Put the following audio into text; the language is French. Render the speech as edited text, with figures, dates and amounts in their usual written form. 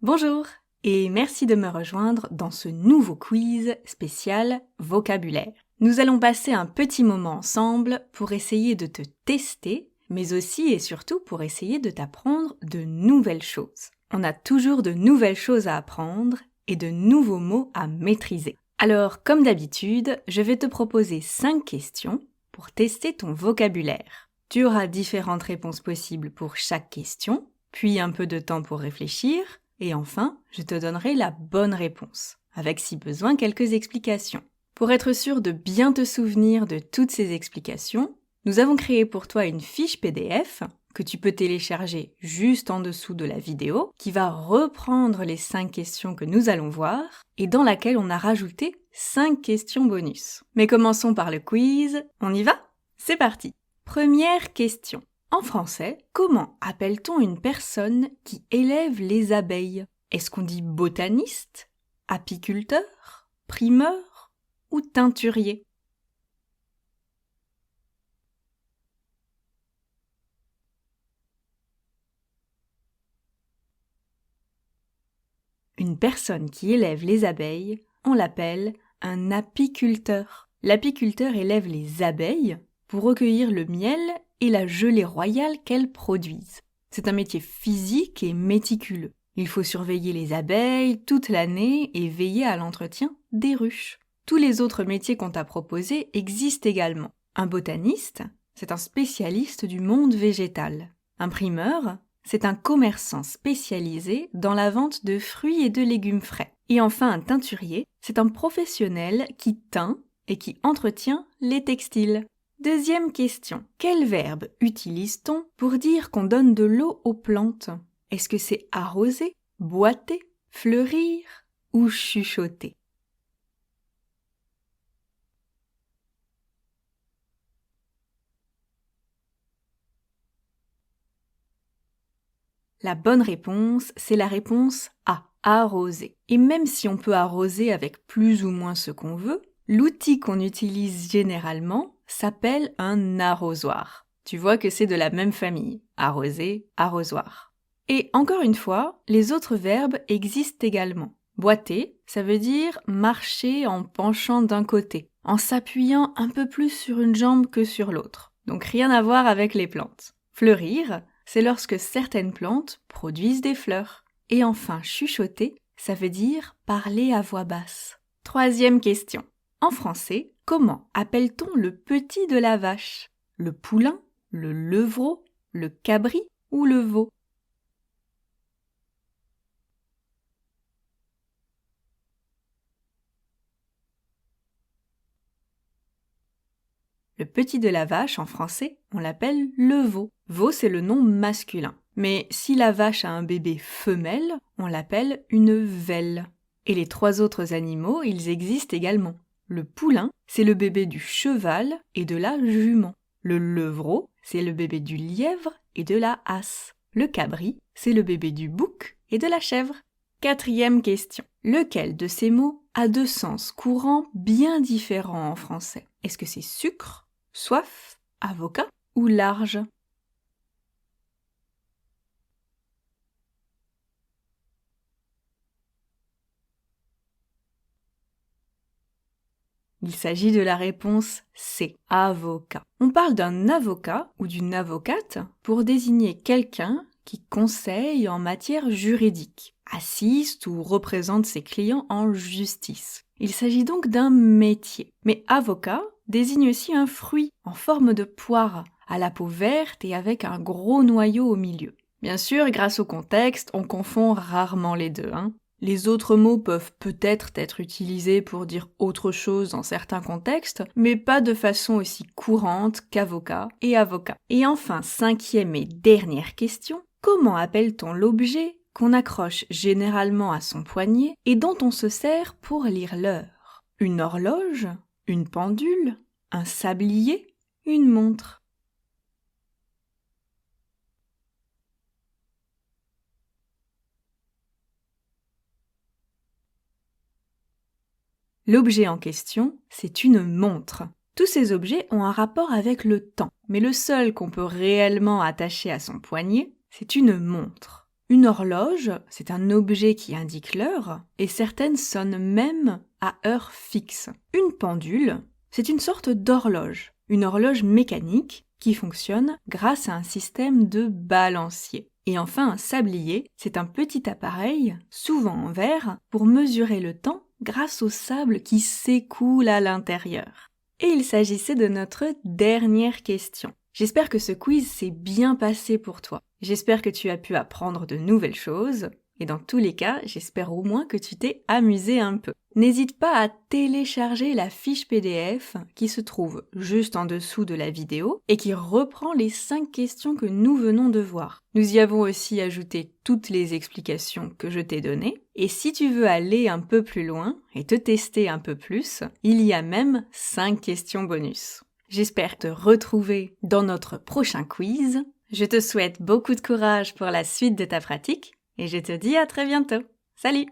Bonjour et merci de me rejoindre dans ce nouveau quiz spécial vocabulaire. Nous allons passer un petit moment ensemble pour essayer de te tester, mais aussi et surtout pour essayer de t'apprendre de nouvelles choses. On a toujours de nouvelles choses à apprendre et de nouveaux mots à maîtriser. Alors, comme d'habitude, je vais te proposer 5 questions pour tester ton vocabulaire. Tu auras différentes réponses possibles pour chaque question, puis un peu de temps pour réfléchir, et enfin, je te donnerai la bonne réponse, avec si besoin quelques explications. Pour être sûr de bien te souvenir de toutes ces explications, nous avons créé pour toi une fiche PDF que tu peux télécharger juste en dessous de la vidéo, qui va reprendre les 5 questions que nous allons voir, et dans laquelle on a rajouté 5 questions bonus. Mais commençons par le quiz, on y va ? C'est parti ! Première question. En français, comment appelle-t-on une personne qui élève les abeilles ? Est-ce qu'on dit botaniste, apiculteur, primeur ou teinturier ? Une personne qui élève les abeilles, on l'appelle un apiculteur. L'apiculteur élève les abeilles pour recueillir le miel et la gelée royale qu'elles produisent. C'est un métier physique et méticuleux. Il faut surveiller les abeilles toute l'année et veiller à l'entretien des ruches. Tous les autres métiers qu'on t'a proposés existent également. Un botaniste, c'est un spécialiste du monde végétal. Un primeur, c'est un commerçant spécialisé dans la vente de fruits et de légumes frais. Et enfin, un teinturier, c'est un professionnel qui teint et qui entretient les textiles. Deuxième question. Quel verbe utilise-t-on pour dire qu'on donne de l'eau aux plantes ? Est-ce que c'est arroser, boiter, fleurir ou chuchoter ? La bonne réponse, c'est la réponse A, arroser. Et même si on peut arroser avec plus ou moins ce qu'on veut, l'outil qu'on utilise généralement s'appelle un arrosoir. Tu vois que c'est de la même famille, arroser, arrosoir. Et encore une fois, les autres verbes existent également. Boiter, ça veut dire marcher en penchant d'un côté, en s'appuyant un peu plus sur une jambe que sur l'autre. Donc rien à voir avec les plantes. Fleurir, c'est lorsque certaines plantes produisent des fleurs. Et enfin, chuchoter, ça veut dire parler à voix basse. Troisième question. En français, comment appelle-t-on le petit de la vache ? Le poulain, le levreau, le cabri ou le veau ? Le petit de la vache, en français, on l'appelle le veau. Veau, c'est le nom masculin. Mais si la vache a un bébé femelle, on l'appelle une velle. Et les 3 autres animaux, ils existent également. Le poulain, c'est le bébé du cheval et de la jument. Le levreau, c'est le bébé du lièvre et de la hasse. Le cabri, c'est le bébé du bouc et de la chèvre. Quatrième question. Lequel de ces mots a 2 sens courants bien différents en français ? Est-ce que c'est sucre, soif, avocat ou large ? Il s'agit de la réponse C, avocat. On parle d'un avocat ou d'une avocate pour désigner quelqu'un qui conseille en matière juridique, assiste ou représente ses clients en justice. Il s'agit donc d'un métier. Mais avocat désigne aussi un fruit en forme de poire, à la peau verte et avec un gros noyau au milieu. Bien sûr, grâce au contexte, on confond rarement les deux, Les autres mots peuvent peut-être être utilisés pour dire autre chose dans certains contextes, mais pas de façon aussi courante qu'avocat et avocat. Et enfin, 5e et dernière question, comment appelle-t-on l'objet qu'on accroche généralement à son poignet et dont on se sert pour lire l'heure ? Une horloge ? Une pendule ? Un sablier ? Une montre ? L'objet en question, c'est une montre. Tous ces objets ont un rapport avec le temps, mais le seul qu'on peut réellement attacher à son poignet, c'est une montre. Une horloge, c'est un objet qui indique l'heure, et certaines sonnent même à heure fixe. Une pendule, c'est une sorte d'horloge, une horloge mécanique qui fonctionne grâce à un système de balancier. Et enfin, un sablier, c'est un petit appareil, souvent en verre, pour mesurer le temps grâce au sable qui s'écoule à l'intérieur. Et il s'agissait de notre dernière question. J'espère que ce quiz s'est bien passé pour toi. J'espère que tu as pu apprendre de nouvelles choses. Et dans tous les cas, j'espère au moins que tu t'es amusé un peu. N'hésite pas à télécharger la fiche PDF qui se trouve juste en dessous de la vidéo et qui reprend les 5 questions que nous venons de voir. Nous y avons aussi ajouté toutes les explications que je t'ai données. Et si tu veux aller un peu plus loin et te tester un peu plus, il y a même 5 questions bonus. J'espère te retrouver dans notre prochain quiz. Je te souhaite beaucoup de courage pour la suite de ta pratique et je te dis à très bientôt. Salut!